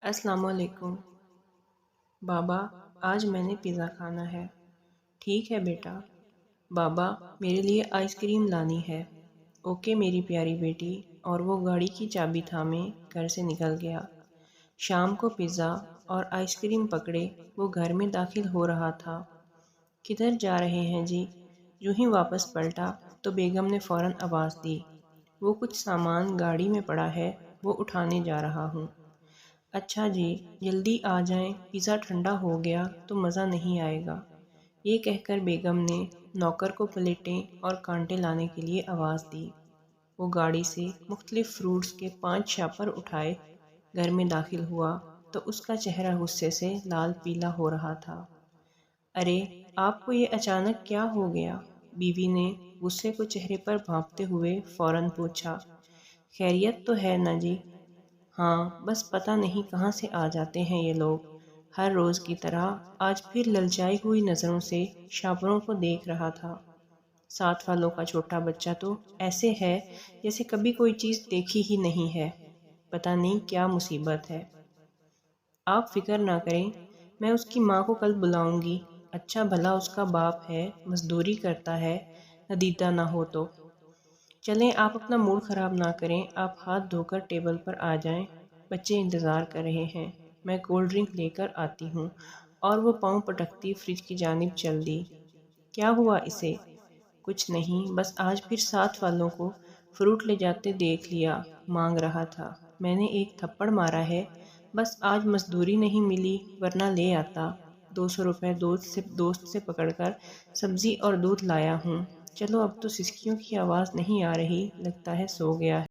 السلام علیکم بابا، آج میں نے پیزا کھانا ہے۔ ٹھیک ہے بیٹا۔ بابا، میرے لیے آئس کریم لانی ہے۔ اوکے میری پیاری بیٹی، اور وہ گاڑی کی چابی تھامے گھر سے نکل گیا۔ شام کو پیزا اور آئس کریم پکڑے وہ گھر میں داخل ہو رہا تھا۔ کدھر جا رہے ہیں جی؟ جو ہی واپس پلٹا تو بیگم نے فوراً آواز دی، وہ کچھ سامان گاڑی میں پڑا ہے، وہ اٹھانے جا رہا ہوں۔ اچھا جی، جلدی آ جائیں، پیزا ٹھنڈا ہو گیا تو مزہ نہیں آئے گا۔ یہ کہہ کر بیگم نے نوکر کو پلیٹیں اور کانٹے لانے کے لیے آواز دی۔ وہ گاڑی سے مختلف فروٹس کے 5 شاپر اٹھائے گھر میں داخل ہوا تو اس کا چہرہ غصے سے لال پیلا ہو رہا تھا۔ ارے آپ کو یہ اچانک کیا ہو گیا؟ بیوی نے غصے کو چہرے پر بھانپتے ہوئے فوراً پوچھا۔ خیریت تو ہے نا جی؟ ہاں، بس پتہ نہیں کہاں سے آ جاتے ہیں یہ لوگ۔ ہر روز کی طرح آج پھر للچائی ہوئی نظروں سے شاپروں کو دیکھ رہا تھا۔ 7 والوں کا چھوٹا بچہ تو ایسے ہے جیسے کبھی کوئی چیز دیکھی ہی نہیں ہے۔ پتہ نہیں کیا مصیبت ہے۔ آپ فکر نہ کریں، میں اس کی ماں کو کل بلاؤں گی۔ اچھا بھلا اس کا باپ ہے، مزدوری کرتا ہے، ندیدہ نہ ہو تو۔ چلیں آپ اپنا موڈ خراب نہ کریں، آپ ہاتھ دھو کر ٹیبل پر آ جائیں، بچے انتظار کر رہے ہیں، میں کولڈ ڈرنک لے کر آتی ہوں۔ اور وہ پاؤں پٹکتی فریج کی جانب چل دی۔ کیا ہوا اسے؟ کچھ نہیں، بس آج پھر 7 والوں کو فروٹ لے جاتے دیکھ لیا، مانگ رہا تھا۔ میں نے ایک تھپڑ مارا ہے، بس آج مزدوری نہیں ملی ورنہ لے آتا۔ 200 روپے دوست سے پکڑ کر سبزی اور دودھ لایا ہوں۔ چلو اب تو سسکیوں کی آواز نہیں آ رہی، لگتا ہے سو گیا ہے۔